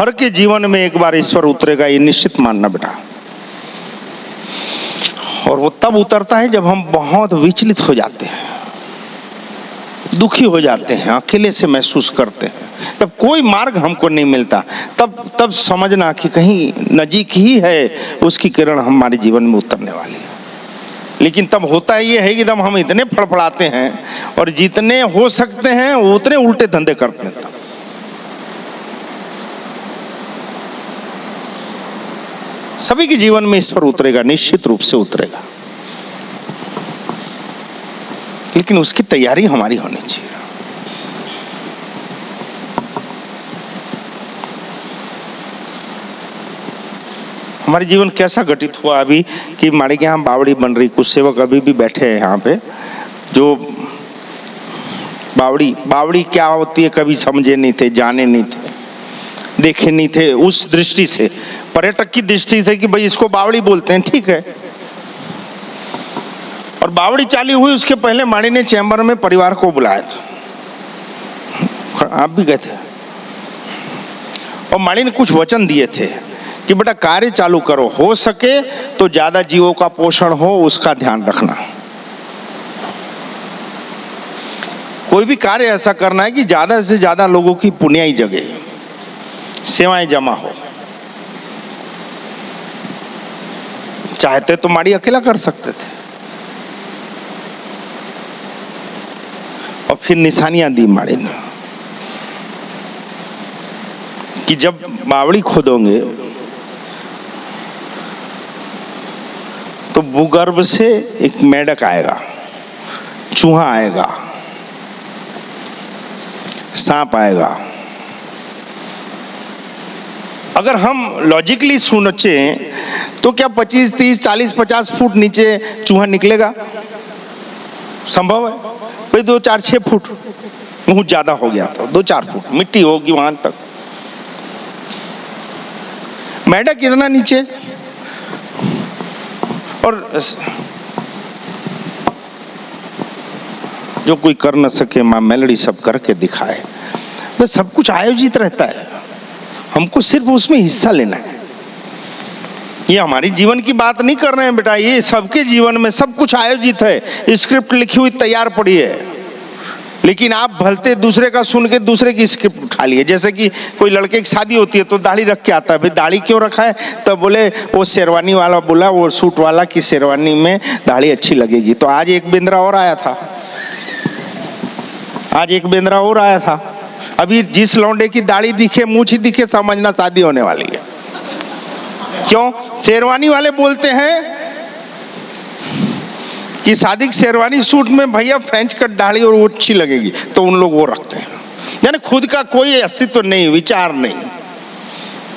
हर के जीवन में एक बार ईश्वर उतरेगा, ये निश्चित मानना बेटा। और वो तब उतरता है जब हम बहुत विचलित हो जाते हैं, दुखी हो जाते हैं, अकेले से महसूस करते हैं, तब कोई मार्ग हमको नहीं मिलता, तब समझना कि कहीं नजीक ही है उसकी किरण हमारे जीवन में उतरने वाली है। लेकिन तब होता ये है कि तब हम इतने फड़फड़ाते हैं और जितने हो सकते हैं उतने उल्टे धंधे करते हैं। सभी के जीवन में ईश्वर उतरेगा, निश्चित रूप से उतरेगा, लेकिन उसकी तैयारी हमारी होनी चाहिए। हमारे जीवन कैसा घटित हुआ अभी कि माड़ी के यहाँ बावड़ी बन रही, कुछ सेवक अभी भी बैठे हैं यहाँ पे, जो बावड़ी क्या होती है कभी समझे नहीं थे, जाने नहीं थे, देखे नहीं थे। उस दृष्टि से, पर्यटक की दृष्टि से कि भाई इसको बावड़ी बोलते हैं, ठीक है। और बावड़ी चालू हुई उसके पहले माड़ी ने चैम्बर में परिवार को बुलाया था, आप भी गए थे, और माड़ी ने कुछ वचन दिए थे कि बेटा कार्य चालू करो, हो सके तो ज्यादा जीवों का पोषण हो उसका ध्यान रखना। कोई भी कार्य ऐसा करना है कि ज्यादा से ज्यादा लोगों की पुण्याई जगे, सेवाएं जमा हो। चाहते तो माड़ी अकेला कर सकते थे, और फिर निशानियां दी माड़ी ने कि जब बावड़ी खोदोगे तो भूगर्भ से एक मेढक आएगा, चूहा आएगा, सांप आएगा। अगर हम लॉजिकली सोचे तो क्या 25, 30, 40, 50 फुट नीचे चूहा निकलेगा? संभव है भाई? 2, 4, 6 फुट, बहुत ज्यादा हो गया तो 2, 4 फुट मिट्टी होगी वहां तक। मेढक इतना नीचे, और जो कोई कर न सके मां मेलड़ी सब करके दिखाए। तो सब कुछ आयोजित रहता है, हमको सिर्फ उसमें हिस्सा लेना है। ये हमारी जीवन की बात नहीं कर रहे हैं बेटा, ये सबके जीवन में सब कुछ आयोजित है, स्क्रिप्ट लिखी हुई तैयार पड़ी है, लेकिन आप भलते दूसरे का सुन के दूसरे की स्क्रिप्ट उठा लिए। जैसे कि कोई लड़के की शादी होती है तो दाढ़ी रख के आता है, भाई दाढ़ी क्यों रखा है? तब बोले वो शेरवानी वाला बोला, वो सूट वाला की शेरवानी में दाढ़ी अच्छी लगेगी। तो आज एक बेंद्रा और आया था, आज एक बेंद्रा और आया था। अभी जिस लौंडे की दाढ़ी दिखे, मूंछ दिखे, समझना शादी होने वाली है। क्यों? शेरवानी वाले बोलते हैं कि शादी की शेरवानी सूट में भैया फ्रेंच कट दाढ़ी और वो अच्छी लगेगी, तो उन लोग वो रखते हैं। यानी खुद का कोई अस्तित्व नहीं, विचार नहीं,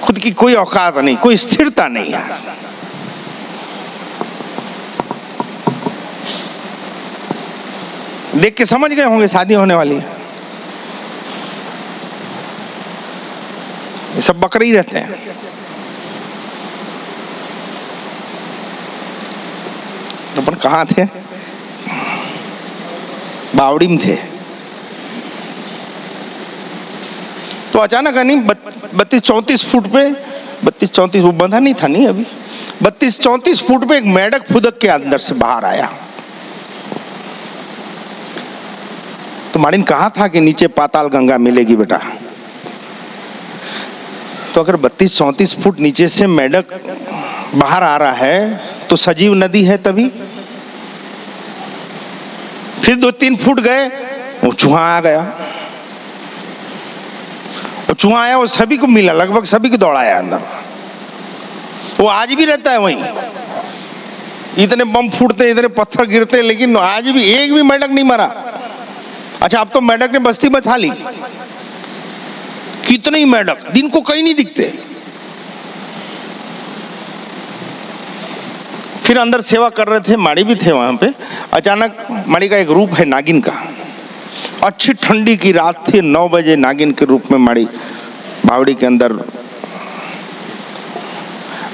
खुद की कोई औकात नहीं, कोई स्थिरता नहीं है। देख के समझ गए होंगे शादी होने वाली है। ये सब बकरे ही रहते हैं। अपन कहाँ थे? बावड़ी में थे। तो अचानक नहीं 32-34 फुट पे, 32-34 वो बंधा नहीं था, नहीं अभी 32-34 फुट पे एक मेढक फुदक के अंदर से बाहर आया। तो माड़ी ने कहा था कि नीचे पाताल गंगा मिलेगी बेटा। तो अगर 32-34 फुट नीचे से मेढक बाहर आ रहा है तो सजीव नदी है तभी। फिर 2-3 फुट गए, वो चूहा आ गया, वो चूहा आया, वो सभी को मिला, लगभग सभी को दौड़ाया अंदर। वो आज भी रहता है वहीं, इतने बम फूटते, इतने पत्थर गिरते, लेकिन आज भी एक भी मेढक नहीं मरा। अच्छा, अब तो मेढक ने बस्ती बचा ली। कितने ही मेढक दिन को कहीं नहीं दिखते। फिर अंदर सेवा कर रहे थे, माड़ी भी थे वहां पे। अचानक माड़ी का एक रूप है नागिन का। अच्छी ठंडी की रात थी, 9 बजे नागिन के रूप में माड़ी बावड़ी के अंदर।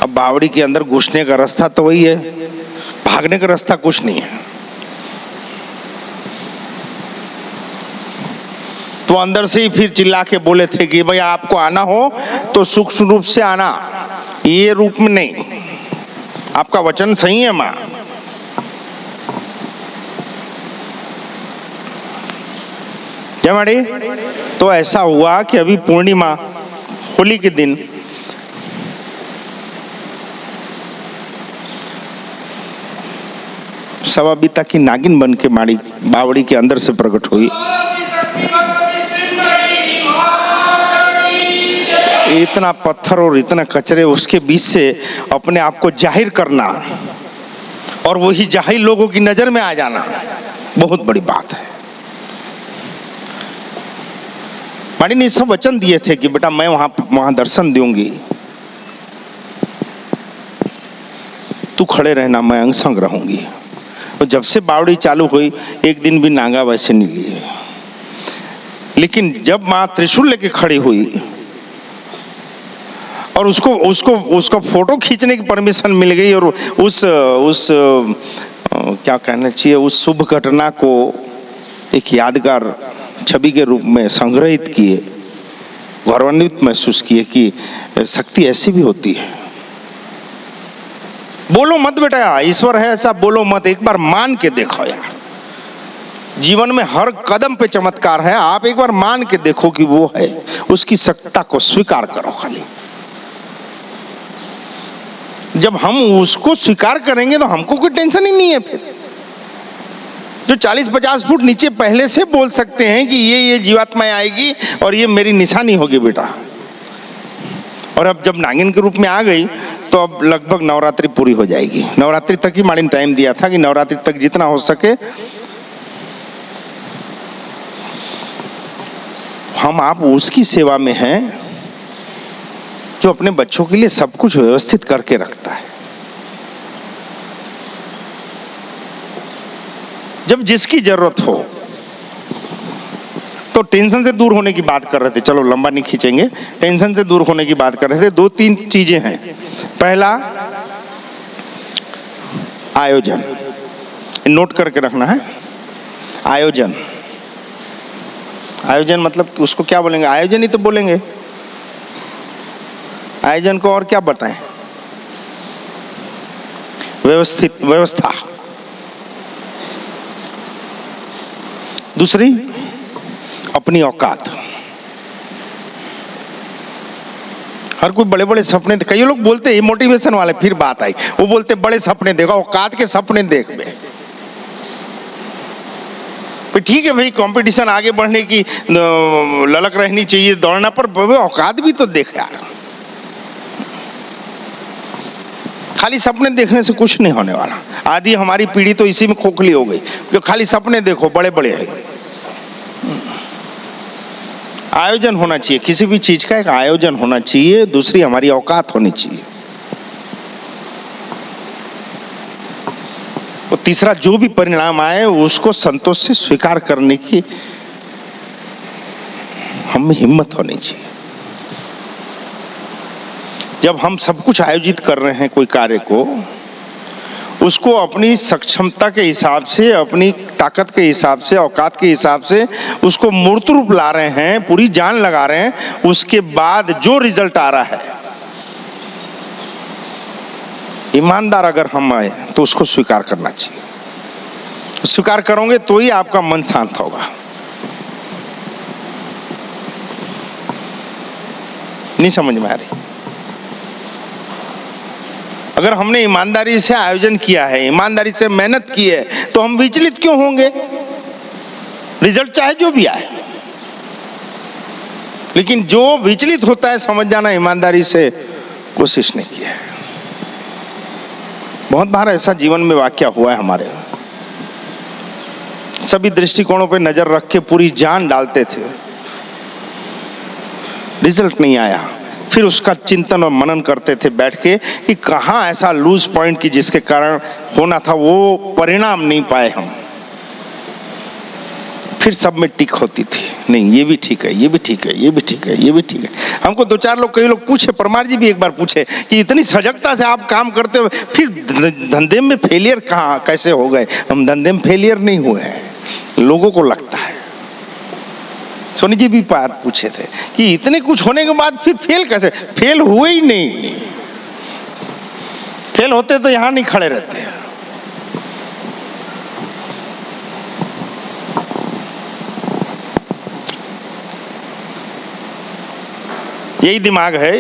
अब बावड़ी के अंदर घुसने का रास्ता तो वही है, भागने का रास्ता कुछ नहीं है। तो अंदर से ही फिर चिल्ला के बोले थे कि भाई आपको आना हो तो सूक्ष्म रूप से आना, ये रूप में नहीं। आपका वचन सही है मां। जय माड़ी। तो ऐसा हुआ कि अभी पूर्णिमा होली के दिन सवा बीता की नागिन बन के माड़ी बावड़ी के अंदर से प्रकट हुई। इतना पत्थर और इतना कचरे उसके बीच से अपने आप को जाहिर करना और वही जाहिर लोगों की नजर में आ जाना बहुत बड़ी बात है। माड़ी ने सब वचन दिए थे कि बेटा मैं वहां दर्शन दूंगी, तू खड़े रहना, मैं अंग संग रहूंगी। और जब से बावड़ी चालू हुई एक दिन भी नांगा वैसे नहीं लिए। लेकिन जब मां त्रिशूल लेके खड़ी हुई और उसको फोटो खींचने की परमिशन मिल गई और उस क्या कहना चाहिए, उस शुभ घटना को एक यादगार छवि के रूप में संग्रहित किए, गौरवान्वित महसूस किए कि शक्ति ऐसी भी होती है। बोलो मत बेटा ईश्वर है ऐसा बोलो मत, एक बार मान के देखो यार। जीवन में हर कदम पे चमत्कार है, आप एक बार मान के देखो कि वो है, उसकी सत्ता को स्वीकार करो। खाली जब हम उसको स्वीकार करेंगे तो हमको कोई टेंशन ही नहीं है। फिर जो 40-50 फुट नीचे पहले से बोल सकते हैं कि ये जीवात्माएं आएगी और ये मेरी निशानी होगी बेटा। और अब जब नागिन के रूप में आ गई तो अब लगभग नवरात्रि पूरी हो जाएगी। नवरात्रि तक ही माड़ी ने टाइम दिया था कि नवरात्रि तक जितना हो सके हम आप उसकी सेवा में हैं जो अपने बच्चों के लिए सब कुछ व्यवस्थित करके रखता है। जब जिसकी जरूरत हो तो टेंशन से दूर होने की बात कर रहे थे। चलो लंबा नहीं खींचेंगे, टेंशन से दूर होने की बात कर रहे थे। 2-3 चीजें हैं। पहला आयोजन, नोट करके रखना है। आयोजन, आयोजन मतलब उसको क्या बोलेंगे? आयोजन ही तो बोलेंगे। आयोजन को और क्या बताएं? व्यवस्थित, व्यवस्था। दूसरी अपनी औकात। हर कोई बड़े बड़े सपने, कई लोग बोलते हैं मोटिवेशन वाले, फिर बात आई वो बोलते बड़े सपने देखो, औकात के सपने देख बे। ठीक है भाई, कंपटीशन आगे बढ़ने की ललक रहनी चाहिए, दौड़ना, पर औकात भी तो देख यार। खाली सपने देखने से कुछ नहीं होने वाला। आधी हमारी पीढ़ी तो इसी में खोखली हो गई कि खाली सपने देखो बड़े बड़े है। आयोजन होना चाहिए, किसी भी चीज का एक आयोजन होना चाहिए। दूसरी हमारी औकात होनी चाहिए। और तीसरा जो भी परिणाम आए उसको संतोष से स्वीकार करने की हम में हिम्मत होनी चाहिए। जब हम सब कुछ आयोजित कर रहे हैं कोई कार्य को, उसको अपनी सक्षमता के हिसाब से, अपनी ताकत के हिसाब से, औकात के हिसाब से उसको मूर्त रूप ला रहे हैं, पूरी जान लगा रहे हैं, उसके बाद जो रिजल्ट आ रहा है, ईमानदार अगर हम आए तो उसको स्वीकार करना चाहिए। स्वीकार करोगे तो ही आपका मन शांत होगा। नहीं समझ में आ रही? अगर हमने ईमानदारी से आयोजन किया है, ईमानदारी से मेहनत की है, तो हम विचलित क्यों होंगे? रिजल्ट चाहे जो भी आए। लेकिन जो विचलित होता है, समझ जाना ईमानदारी से कोशिश नहीं की है। बहुत बार ऐसा जीवन में वाकया हुआ है हमारे। सभी दृष्टिकोणों पे नजर रख के पूरी जान डालते थे, रिजल्ट नहीं आया। फिर उसका चिंतन और मनन करते थे बैठ के कि कहां ऐसा लूज पॉइंट की जिसके कारण होना था वो परिणाम नहीं पाए हम। फिर सब में टिक होती थी, नहीं ये भी ठीक है, ये भी ठीक है, ये भी ठीक है, ये भी ठीक है। हमको 2-4 लोग, कई लोग पूछे, परमार जी भी एक बार पूछे कि इतनी सजगता से आप काम करते हो, फिर धंधे में फेलियर कहां कैसे हो गए? हम धंधे में फेलियर नहीं हुए हैं, लोगों को लगता है। सोनी जी भी बात पूछे थे कि इतने कुछ होने के बाद फिर फेल कैसे? फेल हुए ही नहीं। फेल होते तो यहां नहीं खड़े रहते। यही दिमाग है,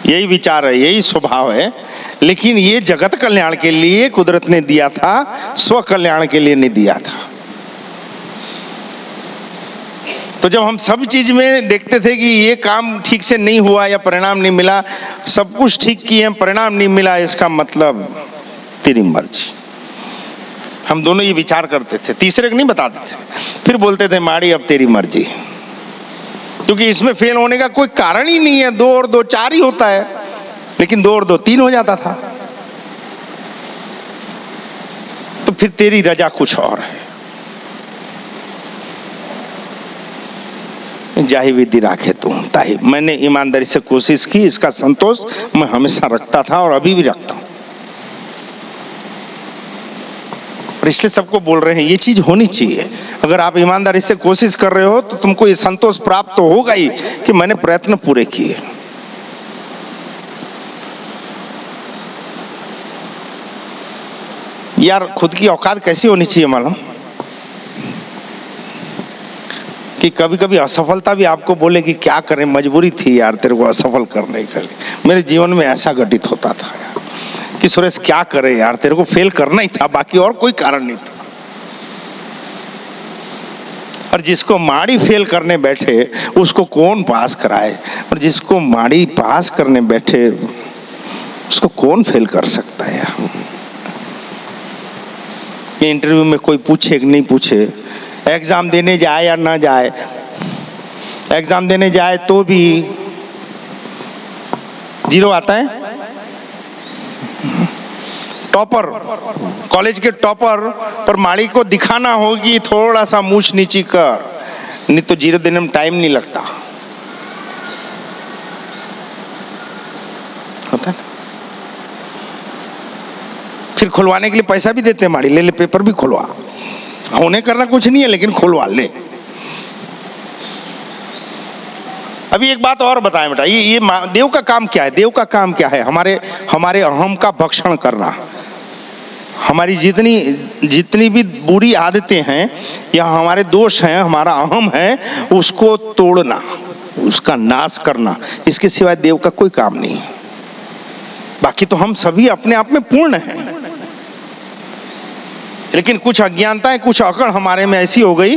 यही विचार है, यही स्वभाव है, लेकिन ये जगत कल्याण के लिए कुदरत ने दिया था, स्व कल्याण के लिए नहीं दिया था। तो जब हम सब चीज में देखते थे कि ये काम ठीक से नहीं हुआ या परिणाम नहीं मिला, सब कुछ ठीक किए परिणाम नहीं मिला, इसका मतलब तेरी मर्जी। हम दोनों ये विचार करते थे, तीसरे को नहीं बताते थे। फिर बोलते थे माड़ी अब तेरी मर्जी, क्योंकि इसमें फेल होने का कोई कारण ही नहीं है। 2 और 2 4 ही होता है, लेकिन 2 और 2 3 हो जाता था। तो फिर तेरी रजा कुछ और है। जाहि विधि राखे तू ताहि। मैंने ईमानदारी से कोशिश की, इसका संतोष मैं हमेशा रखता था और अभी भी रखता हूं। और इसलिए सबको बोल रहे हैं ये चीज होनी चाहिए। अगर आप ईमानदारी से कोशिश कर रहे हो तो तुमको ये संतोष प्राप्त तो होगा ही कि मैंने प्रयत्न पूरे किए। यार खुद की औकात कैसी होनी चाहिए मालूम? कि कभी कभी असफलता भी आपको बोले कि क्या करें, मजबूरी थी यार तेरे को असफल करने के लिए। मेरे जीवन में ऐसा घटित होता था कि सुरेश क्या करें यार, तेरे को फेल करना ही था, बाकी और कोई कारण नहीं था। और जिसको माड़ी फेल करने बैठे उसको कौन पास कराए, और जिसको माड़ी पास करने बैठे उसको कौन फेल कर सकता है यार। इंटरव्यू में कोई पूछे कि नहीं पूछे, एग्जाम देने जाए या ना जाए, एग्जाम देने जाए तो भी 0 आता है। टॉपर, कॉलेज के टॉपर पर माड़ी को दिखाना होगी थोड़ा सा मूछ नीची कर, नहीं तो 0 देने में टाइम नहीं लगता। होता है। फिर खुलवाने के लिए पैसा भी देते हैं माड़ी, ले ले पेपर भी खुलवा, होने करना कुछ नहीं है लेकिन खुलवा ले। अभी एक बात और बताएं बेटा, ये देव का काम क्या है? देव का काम क्या है? हमारे अहम का भक्षण करना। हमारी जितनी भी बुरी आदतें हैं या हमारे दोष हैं, हमारा अहम है, उसको तोड़ना, उसका नाश करना। इसके सिवाय देव का कोई काम नहीं। बाकी तो हम सभी अपने आप में पूर्ण हैं, लेकिन कुछ अज्ञानताएं, कुछ अकड़ हमारे में ऐसी हो गई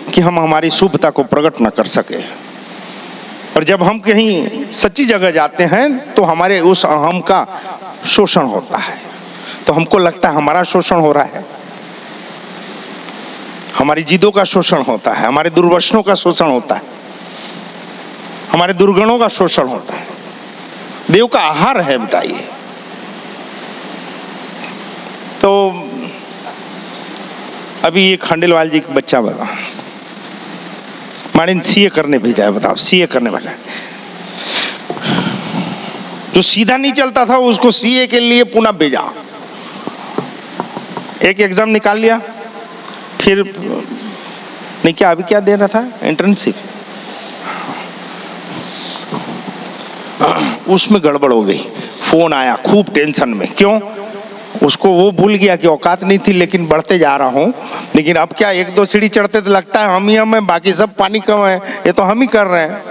कि हम हमारी शुभता को प्रकट न कर सके। और जब हम कहीं सच्ची जगह जाते हैं तो हमारे उस अहम का शोषण होता है। तो हमको लगता है हमारा शोषण हो रहा है, हमारी जिदों का शोषण होता है, हमारे दुर्वचनों का शोषण होता है, हमारे दुर्गुणों का शोषण होता है। देव का आहार है बेटा ये। तो अभी ये खंडेलवाल जी का बच्चा बता, माड़ी सीए करने भेजा है, बताओ सीए करने वाला। जो सीधा नहीं चलता था उसको सीए के लिए पुनः भेजा। एक एग्जाम निकाल लिया, फिर नहीं, क्या अभी क्या दे रहा था, इंटर्नशिप, उसमें गड़बड़ हो गई। फोन आया खूब टेंशन में। क्यों? उसको वो भूल गया कि औकात नहीं थी, लेकिन बढ़ते जा रहा हूं। लेकिन अब क्या 1-2 सीढ़ी चढ़ते तो लगता है हम ही हम हैं, बाकी सब पानी कम है, ये तो हम ही कर रहे हैं।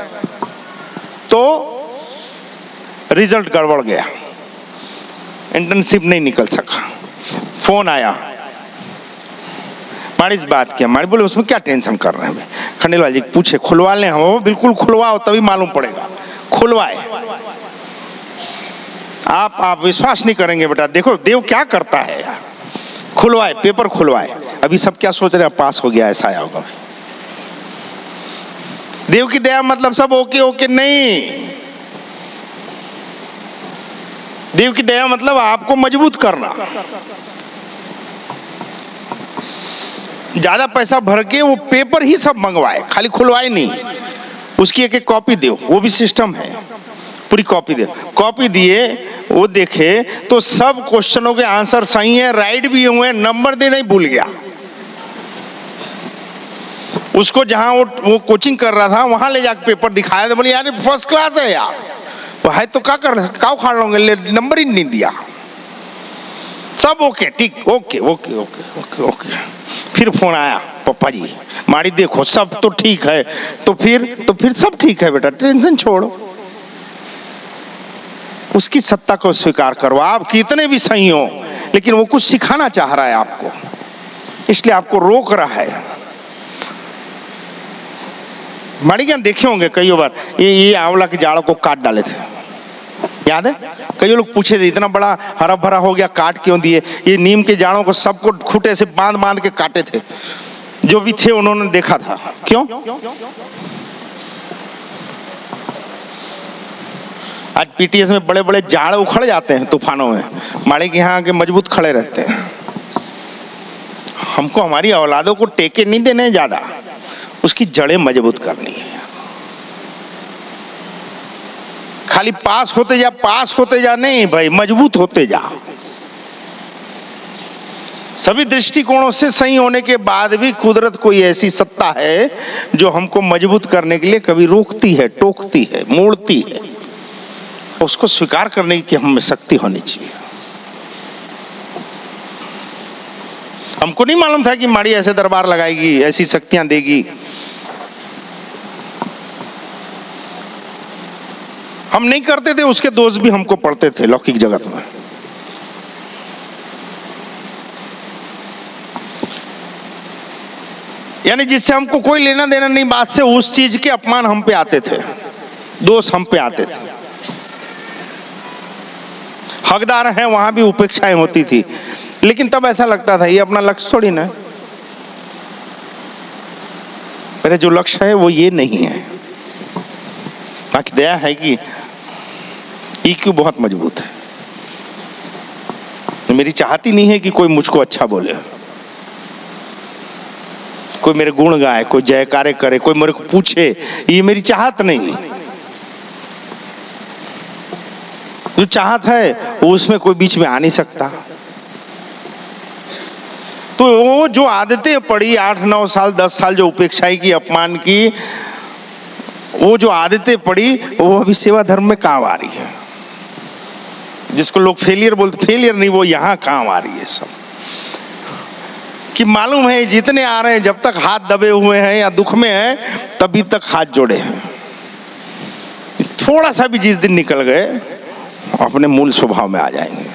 तो रिजल्ट गड़बड़ गया, इंटर्नशिप नहीं निकल सका। फोन आया, माड़ी से बात किया। माड़ी बोले उसमें क्या टेंशन कर रहे हैं? खंडेलवाल जी पूछे खुलवा लें? हम बिल्कुल खुलवाओ, तभी मालूम पड़ेगा। खुलवाए। आप विश्वास नहीं करेंगे बेटा, देखो देव क्या करता है यार। खुलवाए, पेपर खुलवाए। अभी सब क्या सोच रहे हैं, पास हो गया, ऐसा आया होगा। देव की दया मतलब सब ओके ओके नहीं। देव की दया मतलब आपको मजबूत करना। ज्यादा पैसा भर के वो पेपर ही सब मंगवाए, खाली खुलवाए नहीं। उसकी एक कॉपी दो, वो भी सिस्टम है, पूरी कॉपी दे। कॉपी दिए, वो देखे तो सब क्वेश्चनों के आंसर सही है, राइट भी हुए, नंबर देना ही भूल गया। उसको जहां वो कोचिंग कर रहा था वहां ले जाकर पेपर दिखाया तो बोले यार फर्स्ट क्लास है यार, वो है तो क्या कर काव खा लोगे, नंबर ही नहीं दिया। सब ओके, ठीक, okay okay okay okay okay. फिर फोन आया, पापा जी माड़ी देखो सब तो ठीक है। तो फिर सब ठीक है बेटा, टेंशन छोड़ो, उसकी सत्ता को स्वीकार करो। आप कितने भी सही हो, लेकिन वो कुछ सिखाना चाह रहा है आपको, इसलिए आपको रोक रहा है। माड़ी ज्ञान देखे होंगे कई बार, ये आंवला के जाड़ों को काट डाले थे, याद है? कई लोग पूछे थे इतना बड़ा हरा भरा हो गया काट क्यों दिए? ये नीम के जाड़ों को सबको खूंटे से बांध बांध के काटे थे, जो भी थे उन्होंने देखा था। क्यों? आज पीटीएस में बड़े बड़े जाड़ उखड़ जाते हैं तूफानों में, माड़ी के यहाँ आके मजबूत खड़े रहते हैं। हमको हमारी औलादों को टेके नहीं देने ज्यादा, उसकी जड़ें मजबूत करनी है। खाली पास होते जा नहीं भाई, मजबूत होते जा। सभी दृष्टिकोणों से सही होने के बाद भी कुदरत कोई ऐसी सत्ता है जो हमको मजबूत करने के लिए कभी रोकती है, टोकती है, मोड़ती है। उसको स्वीकार करने की हम में शक्ति होनी चाहिए। हमको नहीं मालूम था कि माड़ी ऐसे दरबार लगाएगी, ऐसी शक्तियां देगी। हम नहीं करते थे, उसके दोष भी हमको पड़ते थे लौकिक जगत में। यानी जिससे हमको कोई लेना देना नहीं बात से, उस चीज के अपमान हम पे आते थे, दोष हम पे आते थे। हकदार हैं वहां भी उपेक्षाएं होती थी, लेकिन तब ऐसा लगता था ये अपना लक्ष्य थोड़ी ना, मेरा जो लक्ष्य है वो ये नहीं है। बाकी दया है कि ईक्यू बहुत मजबूत है, तो मेरी चाहती नहीं है कि कोई मुझको अच्छा बोले, कोई मेरे गुण गाए, कोई जयकारे करे, कोई मेरे को पूछे, ये मेरी चाहत नहीं। जो चाहत है उसमें कोई बीच में आ नहीं सकता। तो वो जो आदतें पड़ी 8-9 साल 10 साल जो उपेक्षाई की, अपमान की, वो जो आदतें पड़ी वो अभी सेवा धर्म में काम आ रही है। जिसको लोग फेलियर बोलते, फेलियर नहीं, वो यहां काम आ रही है सब। कि मालूम है जितने आ रहे हैं जब तक हाथ दबे हुए हैं या दुख में हैं तभी तक हाथ जोड़े हैं। थोड़ा सा भी जिस दिन निकल गए अपने मूल स्वभाव में आ जाएंगे।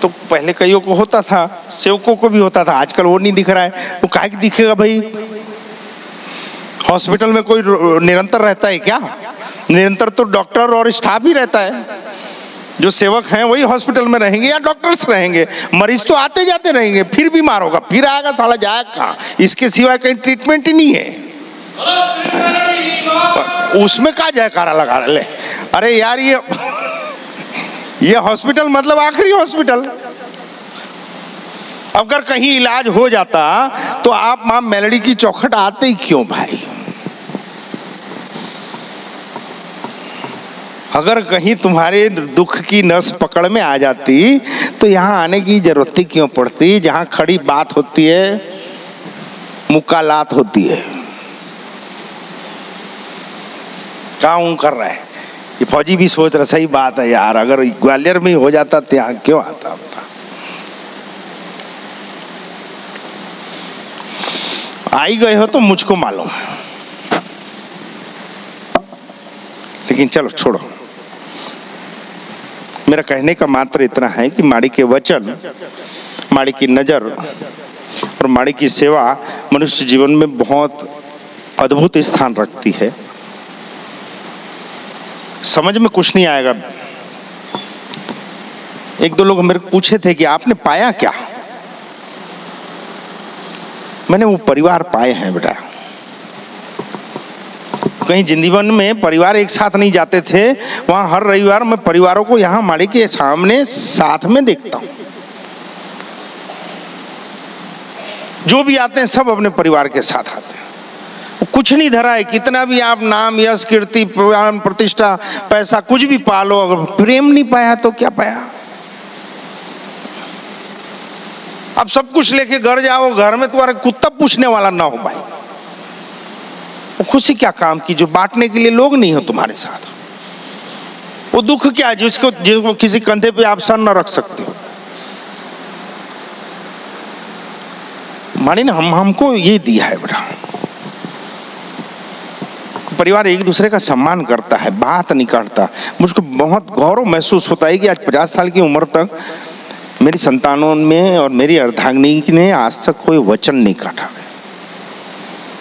तो पहले कईयों को होता था, सेवकों को भी होता था, आजकल वो नहीं दिख रहा है। वो काहे दिखेगा भाई? हॉस्पिटल में कोई निरंतर रहता है क्या? निरंतर तो डॉक्टर और स्टाफ ही रहता है। जो सेवक हैं वही हॉस्पिटल में रहेंगे या डॉक्टर्स रहेंगे। मरीज तो आते जाते रहेंगे, फिर बीमार होगा, फिर आएगा, साला जाएगा कहाँ? इसके सिवाय कहीं ट्रीटमेंट ही नहीं है। उसमें क्या जयकारा लगा ले? अरे यार ये हॉस्पिटल मतलब आखिरी हॉस्पिटल। अगर कहीं इलाज हो जाता तो आप मां मेलडी की चौखट आते ही क्यों भाई? अगर कहीं तुम्हारे दुख की नस पकड़ में आ जाती तो यहां आने की जरूरत ही क्यों पड़ती? जहां खड़ी बात होती है, मुकालात होती है। क्या कर रहा है? ये फौजी भी सोच रहा, सही बात है यार, अगर ग्वालियर में हो जाता तो यहां क्यों आता? आई गए हो तो मुझको मालूम है, लेकिन चलो छोड़ो। मेरा कहने का मात्र इतना है कि माड़ी के वचन, माड़ी की नजर और माड़ी की सेवा मनुष्य जीवन में बहुत अद्भुत स्थान रखती है। समझ में कुछ नहीं आएगा। एक दो लोग मेरे को पूछे थे कि आपने पाया क्या? मैंने वो परिवार पाए हैं बेटा। कहीं जीवन में परिवार एक साथ नहीं जाते थे, वहां हर रविवार मैं परिवारों को यहां माड़ी के सामने साथ में देखता हूं। जो भी आते हैं सब अपने परिवार के साथ आते हैं। कुछ नहीं धरा है, कितना भी आप नाम, यश, कीर्ति, प्रतिष्ठा, पैसा कुछ भी पालो, अगर प्रेम नहीं पाया तो क्या पाया? अब सब कुछ लेके घर जाओ, घर में तुम्हारा कुत्ता पूछने वाला ना हो भाई। वो खुशी क्या काम की जो बांटने के लिए लोग नहीं हो तुम्हारे साथ? वो दुख क्या जिसको किसी कंधे पे आप सर न रख सकते हो? मानी ना, हमको ये दिया है बेटा, परिवार एक दूसरे का सम्मान करता है, बात नहीं करता। मुझको बहुत गौरव महसूस होता है कि आज 50 साल की उम्र तक मेरी संतानों में और मेरी अर्धांगिनी ने आज तक कोई वचन नहीं काटा।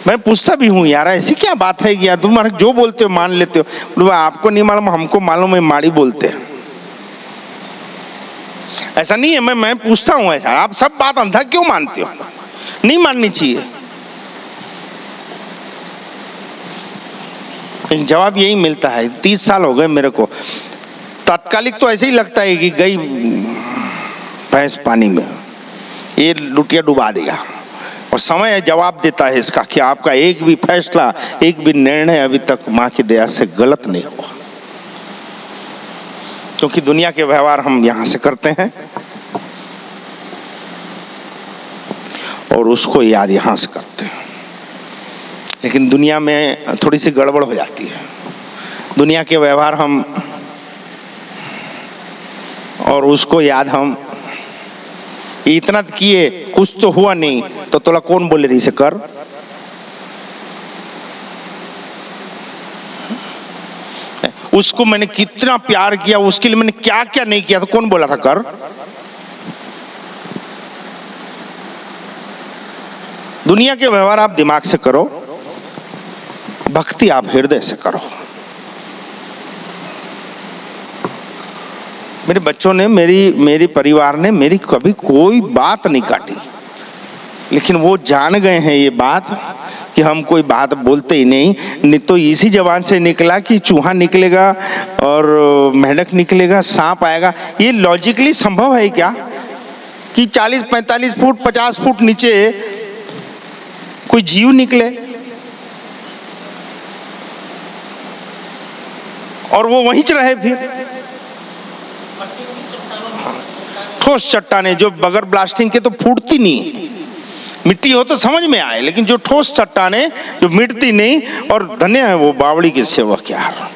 मैं पूछता भी हूं, यार ऐसी क्या बात है कि यार तुम जो बोलते हो मान लेते हो? बोले आपको नहीं मालूम, हमको मालूम है, माड़ी बोलते हैं। ऐसा नहीं है, मैं पूछता हूं ऐसा, आप सब बात अंधा क्यों मानते हो? नहीं माननी चाहिए। जवाब यही मिलता है। 30 साल हो गए मेरे को, तात्कालिक तो ऐसे ही लगता है कि गई भैंस पानी में, ये लुटिया डुबा देगा। और समय जवाब देता है इसका कि आपका एक भी फैसला, एक भी निर्णय अभी तक मां की दया से गलत नहीं हुआ। क्योंकि दुनिया के व्यवहार हम यहां से करते हैं और उसको याद यहां से करते हैं। लेकिन दुनिया में थोड़ी सी गड़बड़ हो जाती है। दुनिया के व्यवहार हम और उसको याद हम इतना किए, कुछ तो हुआ नहीं, तो तोला कौन बोले रही से कर? उसको मैंने कितना प्यार किया, उसके लिए मैंने क्या क्या नहीं किया, तो कौन बोला था कर? दुनिया के व्यवहार आप दिमाग से करो, भक्ति आप हृदय से करो। मेरे बच्चों ने, मेरी परिवार ने मेरी कभी कोई बात नहीं काटी, लेकिन वो जान गए हैं ये बात कि हम कोई बात बोलते ही नहीं तो इसी जबान से निकला कि चूहा निकलेगा और मेंढक निकलेगा, सांप आएगा। ये लॉजिकली संभव है क्या कि 40-45 फुट 50 फुट नीचे कोई जीव निकले और वो वहीं रहे? फिर ठोस चट्टाने जो बगैर ब्लास्टिंग के तो फूटती नहीं, मिट्टी हो तो समझ में आए, लेकिन जो ठोस चट्टाने जो मिटती नहीं, और धन्य है वो बावड़ी के सेवक यार,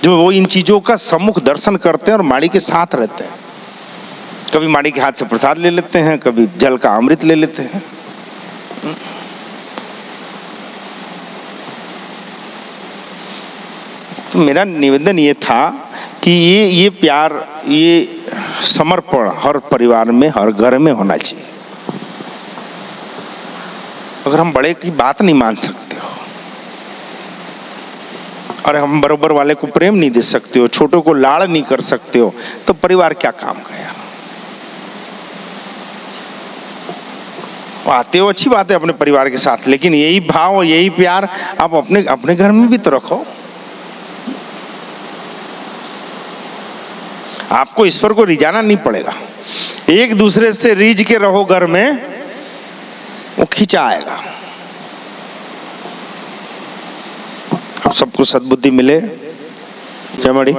जो वो इन चीजों का सम्मुख दर्शन करते हैं और माड़ी के साथ रहते हैं। कभी माड़ी के हाथ से प्रसाद ले लेते हैं, कभी जल का अमृत ले लेते हैं। तो मेरा निवेदन ये था कि ये प्यार, ये समर्पण हर परिवार में, हर घर में होना चाहिए। अगर हम बड़े की बात नहीं मान सकते हो और हम बरोबर वाले को प्रेम नहीं दे सकते हो, छोटों को लाड़ नहीं कर सकते हो, तो परिवार क्या काम का यार? आते हो अच्छी बात है अपने परिवार के साथ, लेकिन यही भाव, यही प्यार आप अपने घर में भी तो रखो। आपको ईश्वर को रिझाना नहीं पड़ेगा, एक दूसरे से रीझ के रहो घर में, वो खींचा आएगा। अब सबको सद्बुद्धि मिले। जय मणि।